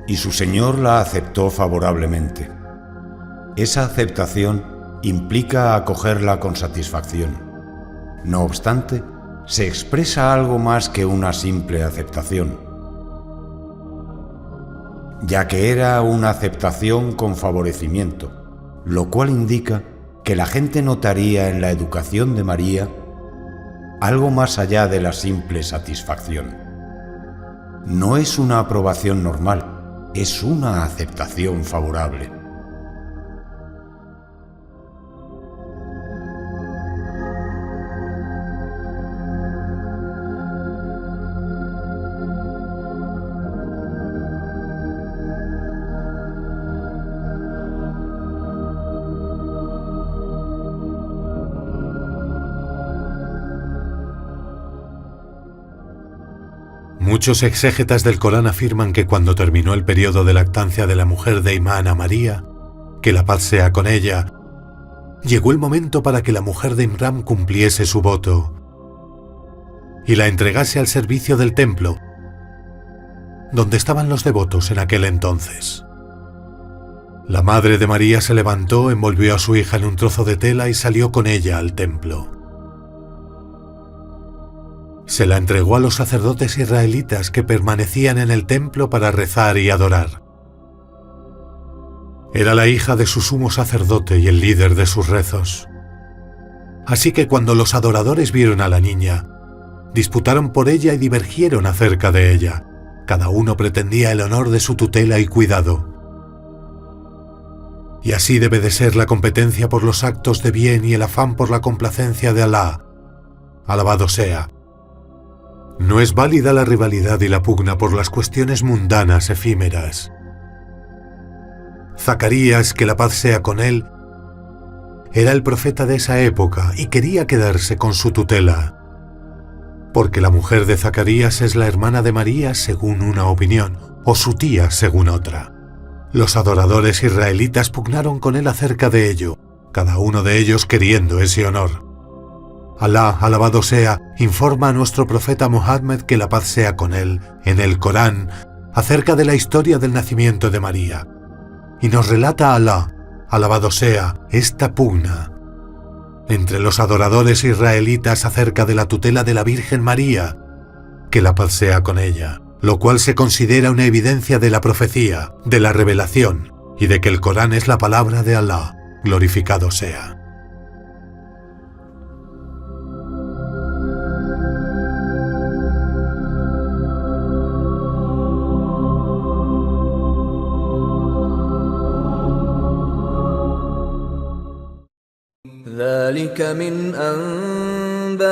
y su señor la aceptó favorablemente. Esa aceptación implica acogerla con satisfacción. No obstante, se expresa algo más que una simple aceptación, ya que era una aceptación con favorecimiento, lo cual indica que la gente notaría en la educación de María algo más allá de la simple satisfacción. No es una aprobación normal, es una aceptación favorable. Muchos exégetas del Corán afirman que cuando terminó el periodo de lactancia de la mujer de Imán a María, que la paz sea con ella, llegó el momento para que la mujer de Imrán cumpliese su voto y la entregase al servicio del templo, donde estaban los devotos en aquel entonces. La madre de María se levantó, envolvió a su hija en un trozo de tela y salió con ella al templo. Se la entregó a los sacerdotes israelitas que permanecían en el templo para rezar y adorar. Era la hija de su sumo sacerdote y el líder de sus rezos. Así que cuando los adoradores vieron a la niña, disputaron por ella y divergieron acerca de ella. Cada uno pretendía el honor de su tutela y cuidado. Y así debe de ser la competencia por los actos de bien y el afán por la complacencia de Alá. Alabado sea. No es válida la rivalidad y la pugna por las cuestiones mundanas efímeras. Zacarías, que la paz sea con él, era el profeta de esa época y quería quedarse con su tutela, porque la mujer de Zacarías es la hermana de María según una opinión, o su tía según otra. Los adoradores israelitas pugnaron con él acerca de ello, cada uno de ellos queriendo ese honor. Alá, alabado sea, informa a nuestro profeta Muhammad, que la paz sea con él, en el Corán, acerca de la historia del nacimiento de María. Y nos relata Alá, alabado sea, esta pugna entre los adoradores israelitas acerca de la tutela de la Virgen María, que la paz sea con ella, lo cual se considera una evidencia de la profecía, de la revelación, y de que el Corán es la palabra de Alá, glorificado sea. ذلك من أنباء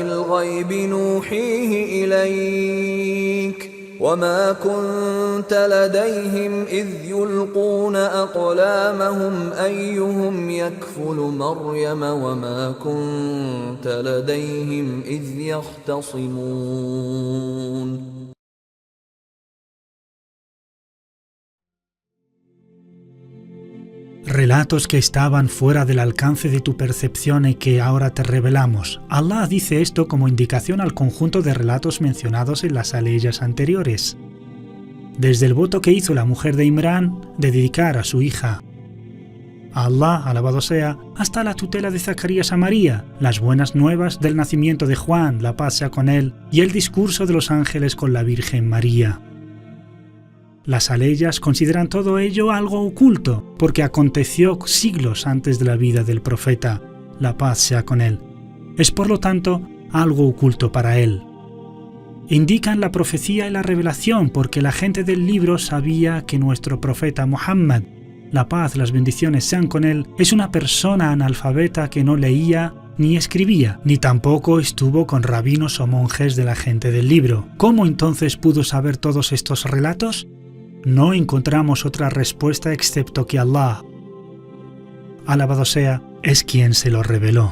الغيب نوحيه إليك وما كنت لديهم إذ يلقون أقلامهم أيهم يكفل مريم وما كنت لديهم إذ يختصمون. Relatos que estaban fuera del alcance de tu percepción y que ahora te revelamos. Allah dice esto como indicación al conjunto de relatos mencionados en las aleyas anteriores. Desde el voto que hizo la mujer de Imrán de dedicar a su hija a Allah, alabado sea, hasta la tutela de Zacarías a María, las buenas nuevas del nacimiento de Juan, la paz sea con él, y el discurso de los ángeles con la Virgen María. Las aleyas consideran todo ello algo oculto, porque aconteció siglos antes de la vida del profeta, la paz sea con él. Es por lo tanto algo oculto para él. Indican la profecía y la revelación, porque la gente del libro sabía que nuestro profeta Muhammad, la paz, las bendiciones sean con él, es una persona analfabeta que no leía ni escribía, ni tampoco estuvo con rabinos o monjes de la gente del libro. ¿Cómo entonces pudo saber todos estos relatos? No encontramos otra respuesta excepto que Allah, alabado sea, es quien se lo reveló.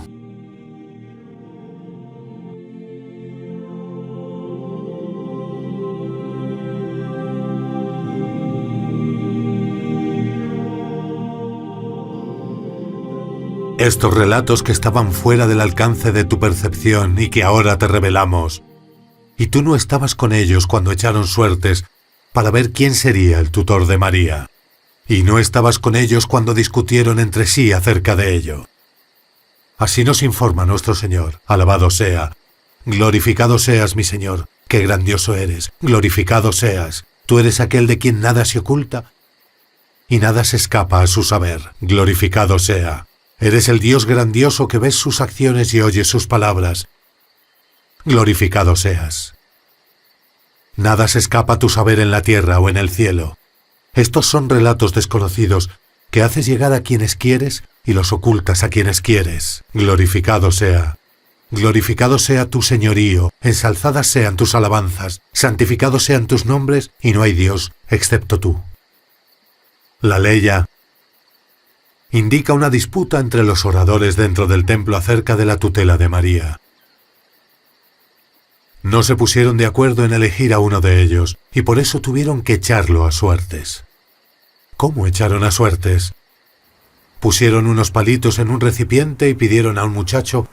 Estos relatos que estaban fuera del alcance de tu percepción y que ahora te revelamos, y tú no estabas con ellos cuando echaron suertes para ver quién sería el tutor de María. Y no estabas con ellos cuando discutieron entre sí acerca de ello. Así nos informa nuestro Señor. Alabado sea. Glorificado seas, mi Señor. Qué grandioso eres. Glorificado seas. Tú eres aquel de quien nada se oculta y nada se escapa a su saber. Glorificado sea. Eres el Dios grandioso que ves sus acciones y oyes sus palabras. Glorificado seas. Nada se escapa a tu saber en la tierra o en el cielo. Estos son relatos desconocidos que haces llegar a quienes quieres y los ocultas a quienes quieres. Glorificado sea. Glorificado sea tu señorío, ensalzadas sean tus alabanzas, santificados sean tus nombres, y no hay Dios excepto tú. La leya indica una disputa entre los oradores dentro del templo acerca de la tutela de María. No se pusieron de acuerdo en elegir a uno de ellos, y por eso tuvieron que echarlo a suertes. ¿Cómo echaron a suertes? Pusieron unos palitos en un recipiente y pidieron a un muchacho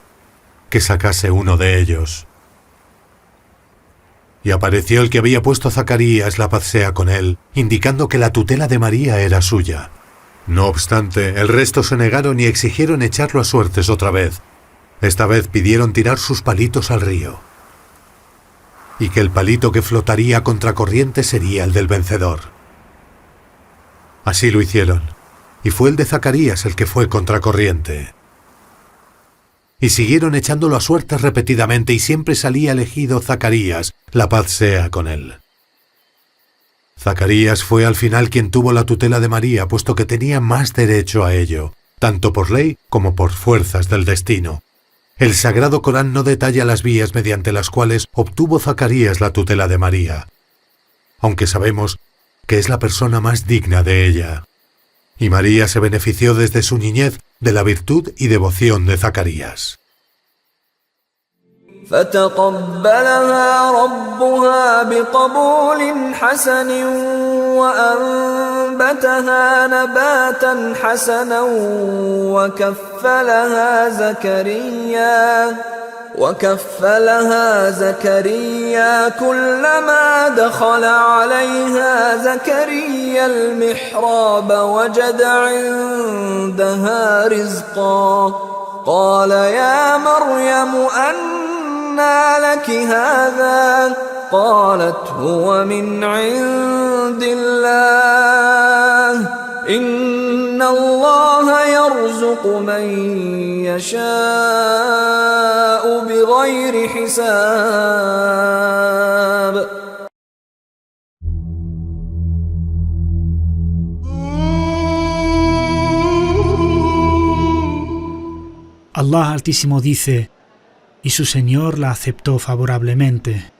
que sacase uno de ellos. Y apareció el que había puesto Zacarías, la paz sea con él, indicando que la tutela de María era suya. No obstante, el resto se negaron y exigieron echarlo a suertes otra vez. Esta vez pidieron tirar sus palitos al río, y que el palito que flotaría a contracorriente sería el del vencedor. Así lo hicieron, y fue el de Zacarías el que fue contracorriente. Y siguieron echándolo a suertes repetidamente, y siempre salía elegido Zacarías, la paz sea con él. Zacarías fue al final quien tuvo la tutela de María, puesto que tenía más derecho a ello, tanto por ley como por fuerzas del destino. El Sagrado Corán no detalla las vías mediante las cuales obtuvo Zacarías la tutela de María, aunque sabemos que es la persona más digna de ella. Y María se benefició desde su niñez de la virtud y devoción de Zacarías. فتقبلها ربها بقبول حسن وأنبتها نباتا حسنا وكفلها زكريا كلما دخل عليها زكريا المحراب وجد عندها رزقا قال يا مريم أنى لك هذا قالت هو من عند الله إن الله يرزق من يشاء بغير حساب. Allah Altísimo dice, y su Señor la aceptó favorablemente.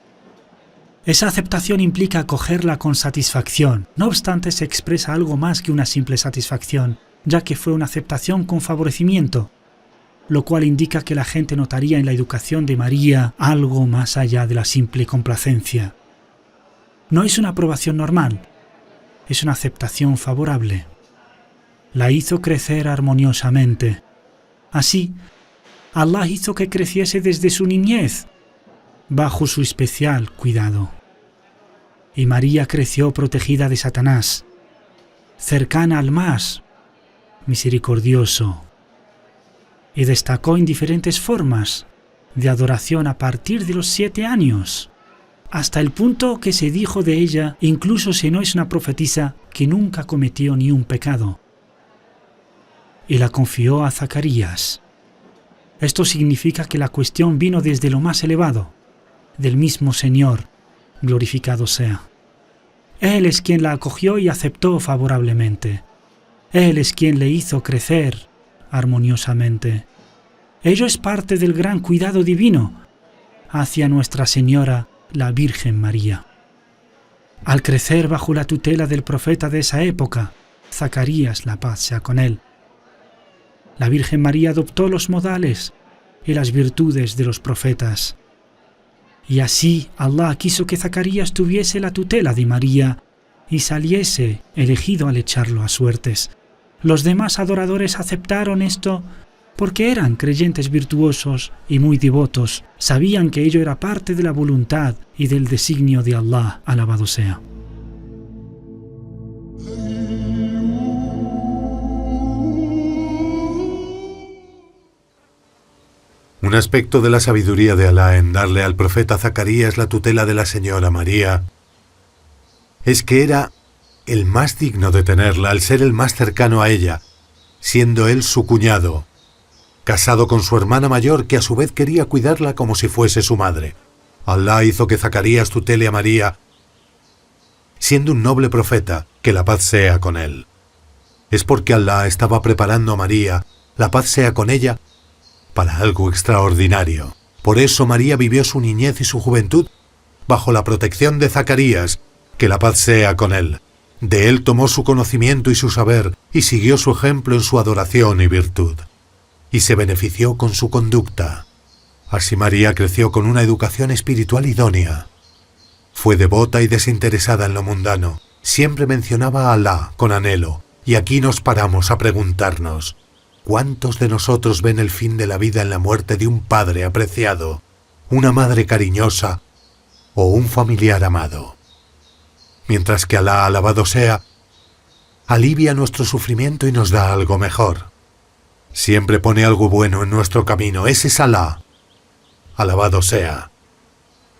Esa aceptación implica acogerla con satisfacción, no obstante se expresa algo más que una simple satisfacción, ya que fue una aceptación con favorecimiento, lo cual indica que la gente notaría en la educación de María algo más allá de la simple complacencia. No es una aprobación normal, es una aceptación favorable. La hizo crecer armoniosamente. Así, Allah hizo que creciese desde su niñez, bajo su especial cuidado. Y María creció protegida de Satanás, cercana al más misericordioso, y destacó en diferentes formas de adoración a partir de los 7 años, hasta el punto que se dijo de ella, incluso si no es una profetisa, que nunca cometió ni un pecado. Y la confió a Zacarías. Esto significa que la cuestión vino desde lo más elevado, del mismo Señor, glorificado sea. Él es quien la acogió y aceptó favorablemente. Él es quien le hizo crecer armoniosamente. Ello es parte del gran cuidado divino hacia Nuestra Señora, la Virgen María. Al crecer bajo la tutela del profeta de esa época, Zacarías, la paz sea con él, la Virgen María adoptó los modales y las virtudes de los profetas. Y así Allah quiso que Zacarías tuviese la tutela de María y saliese elegido al echarlo a suertes. Los demás adoradores aceptaron esto porque eran creyentes virtuosos y muy devotos. Sabían que ello era parte de la voluntad y del designio de Allah, alabado sea. Un aspecto de la sabiduría de Alá en darle al profeta Zacarías la tutela de la señora María es que era el más digno de tenerla al ser el más cercano a ella, siendo él su cuñado, casado con su hermana mayor que a su vez quería cuidarla como si fuese su madre. Alá hizo que Zacarías tutele a María, siendo un noble profeta, que la paz sea con él. Es porque Alá estaba preparando a María, la paz sea con ella, para algo extraordinario. Por eso María vivió su niñez y su juventud bajo la protección de Zacarías, que la paz sea con él. De él tomó su conocimiento y su saber, y siguió su ejemplo en su adoración y virtud, y se benefició con su conducta. Así María creció con una educación espiritual idónea. Fue devota y desinteresada en lo mundano. Siempre mencionaba a Alá con anhelo, y aquí nos paramos a preguntarnos: ¿cuántos de nosotros ven el fin de la vida en la muerte de un padre apreciado, una madre cariñosa o un familiar amado? Mientras que Alá, alabado sea, alivia nuestro sufrimiento y nos da algo mejor. Siempre pone algo bueno en nuestro camino. Ese es Alá, alabado sea.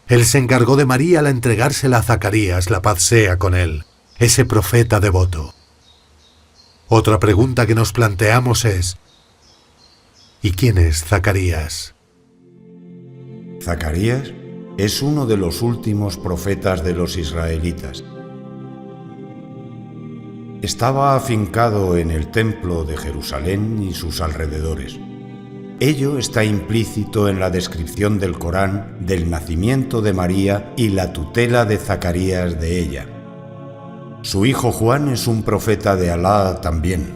Él se encargó de María al entregársela a Zacarías, la paz sea con él, ese profeta devoto. Otra pregunta que nos planteamos es: ¿y quién es Zacarías? Zacarías es uno de los últimos profetas de los israelitas. Estaba afincado en el templo de Jerusalén y sus alrededores. Ello está implícito en la descripción del Corán del nacimiento de María y la tutela de Zacarías de ella. Su hijo Juan es un profeta de Alá también,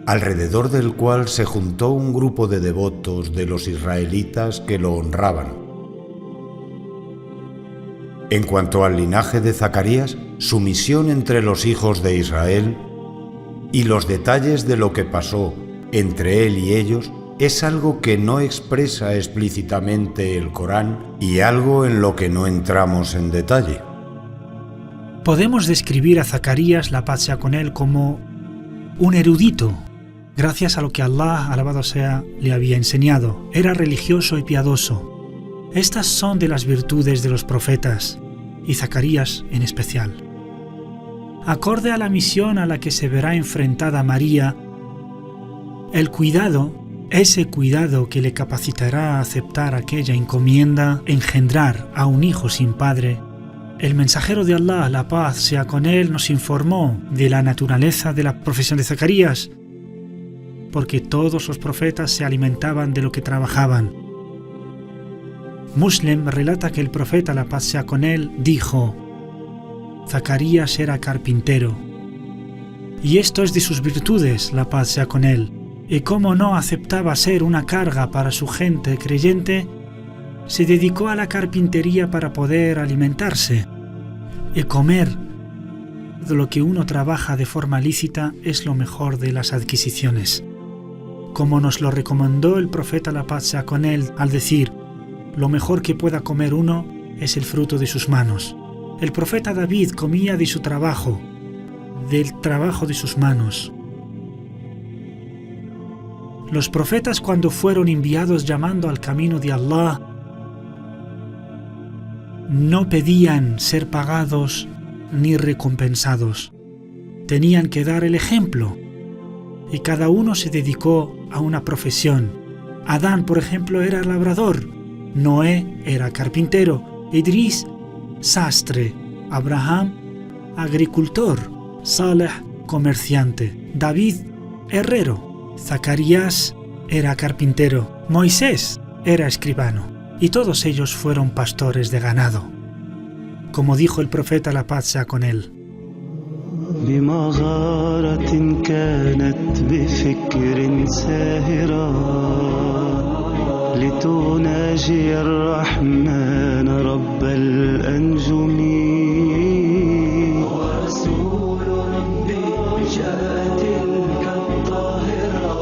alrededor del cual se juntó un grupo de devotos de los israelitas que lo honraban. En cuanto al linaje de Zacarías, su misión entre los hijos de Israel y los detalles de lo que pasó entre él y ellos es algo que no expresa explícitamente el Corán y algo en lo que no entramos en detalle. Podemos describir a Zacarías, la paz sea con él, como un erudito, gracias a lo que Allah, alabado sea, le había enseñado. Era religioso y piadoso. Estas son de las virtudes de los profetas, y Zacarías en especial. Acorde a la misión a la que se verá enfrentada María, el cuidado, ese cuidado que le capacitará a aceptar aquella encomienda, engendrar a un hijo sin padre, el mensajero de Allah, la paz sea con él, nos informó de la naturaleza de la profesión de Zacarías, porque todos los profetas se alimentaban de lo que trabajaban. Muslim relata que el profeta, la paz sea con él, dijo: Zacarías era carpintero. Y esto es de sus virtudes, la paz sea con él. Y como no aceptaba ser una carga para su gente creyente, se dedicó a la carpintería para poder alimentarse. Y comer de lo que uno trabaja de forma lícita es lo mejor de las adquisiciones. Como nos lo recomendó el profeta, la paz sea con él, al decir: lo mejor que pueda comer uno es el fruto de sus manos. El profeta David comía de su trabajo, del trabajo de sus manos. Los profetas, cuando fueron enviados llamando al camino de Allah, no pedían ser pagados ni recompensados. Tenían que dar el ejemplo, y cada uno se dedicó a una profesión. Adán, por ejemplo, era labrador, Noé era carpintero, Idris, sastre, Abraham, agricultor, Saleh, comerciante, David, herrero, Zacarías era carpintero, Moisés era escribano, y todos ellos fueron pastores de ganado. Como dijo el profeta, la paz sea con él: بمغارة كانت بفكر ساهرا لتناجي الرحمن رب الأنجم ورسول ربي جاء تلك الطاهرة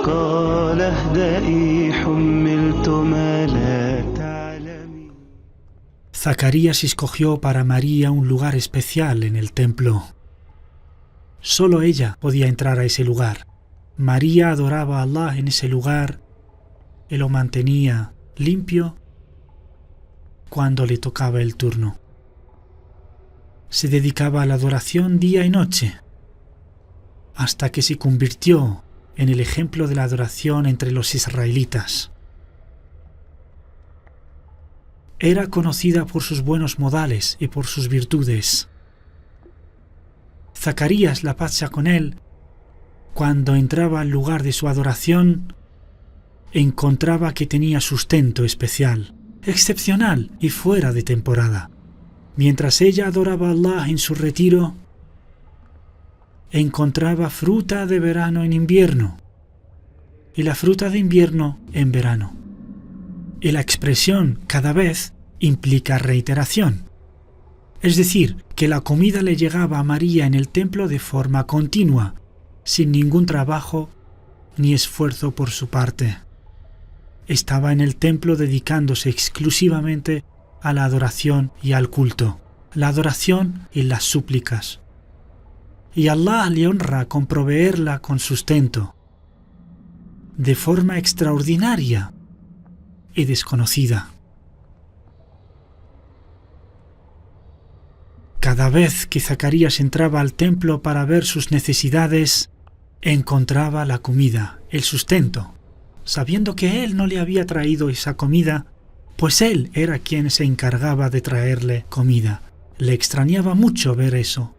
قال اهدئي حملت ما لا تعلمي. Zacarías escogió para María un lugar especial en el templo. Solo ella podía entrar a ese lugar. María adoraba a Allah en ese lugar y lo mantenía limpio cuando le tocaba el turno. Se dedicaba a la adoración día y noche, hasta que se convirtió en el ejemplo de la adoración entre los israelitas. Era conocida por sus buenos modales y por sus virtudes. Zacarías, la paz sea con él, cuando entraba al lugar de su adoración, encontraba que tenía sustento especial, excepcional y fuera de temporada. Mientras ella adoraba a Allah en su retiro, encontraba fruta de verano en invierno y la fruta de invierno en verano. Y la expresión cada vez implica reiteración. Es decir, que la comida le llegaba a María en el templo de forma continua, sin ningún trabajo ni esfuerzo por su parte. Estaba en el templo dedicándose exclusivamente a la adoración y al culto, la adoración y las súplicas. Y Allah le honra con proveerla con sustento, de forma extraordinaria y desconocida. Cada vez que Zacarías entraba al templo para ver sus necesidades, encontraba la comida, el sustento, sabiendo que él no le había traído esa comida, pues él era quien se encargaba de traerle comida. Le extrañaba mucho ver eso,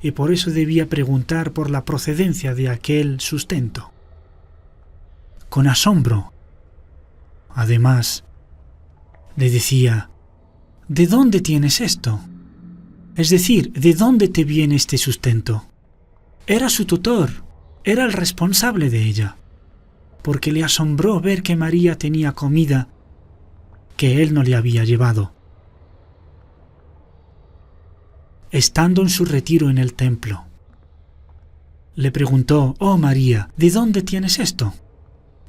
y por eso debía preguntar por la procedencia de aquel sustento. Con asombro, además, le decía: ¿de dónde tienes esto? Es decir, ¿de dónde te viene este sustento? Era su tutor, era el responsable de ella, porque le asombró ver que María tenía comida que él no le había llevado. Estando en su retiro en el templo, le preguntó: «Oh María, ¿de dónde tienes esto?».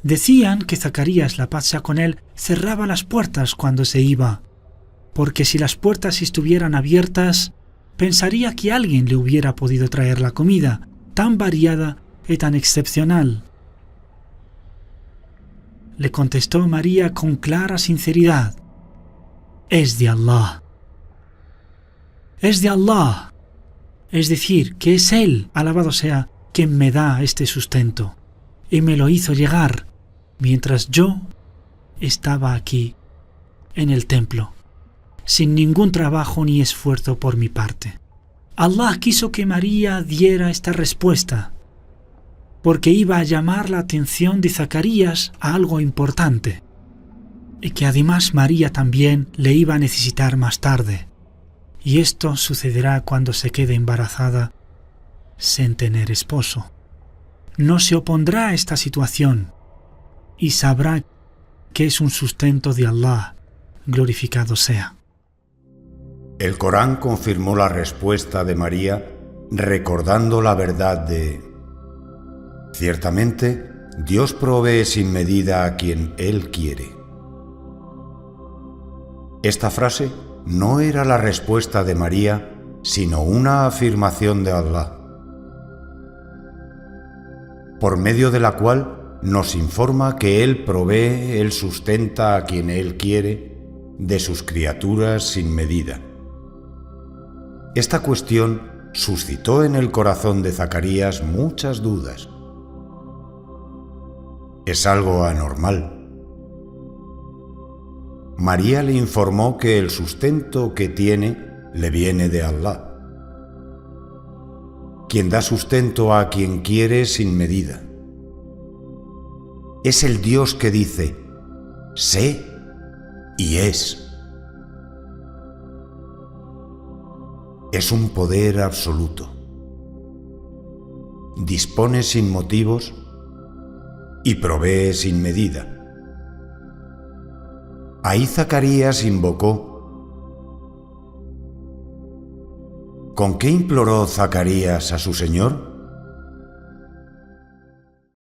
Decían que Zacarías, la paz sea con él, cerraba las puertas cuando se iba, porque si las puertas estuvieran abiertas, pensaría que alguien le hubiera podido traer la comida, tan variada y tan excepcional. Le contestó María con clara sinceridad: «Es de Allah». Es de Allah, es decir, que es Él, alabado sea, quien me da este sustento, y me lo hizo llegar mientras yo estaba aquí, en el templo, sin ningún trabajo ni esfuerzo por mi parte. Allah quiso que María diera esta respuesta, porque iba a llamar la atención de Zacarías a algo importante, y que además María también le iba a necesitar más tarde. Y esto sucederá cuando se quede embarazada sin tener esposo. No se opondrá a esta situación y sabrá que es un sustento de Allah, glorificado sea. El Corán confirmó la respuesta de María recordando la verdad de: ciertamente, Dios provee sin medida a quien Él quiere. Esta frase no era la respuesta de María, sino una afirmación de Allah, por medio de la cual nos informa que Él provee, Él sustenta a quien Él quiere de sus criaturas sin medida. Esta cuestión suscitó en el corazón de Zacarías muchas dudas. Es algo anormal. María le informó que el sustento que tiene le viene de Allah, quien da sustento a quien quiere sin medida. Es el Dios que dice: sé y es. Es un poder absoluto. Dispone sin motivos y provee sin medida. Ahí Zacarías invocó. ¿Con qué imploró Zacarías a su Señor?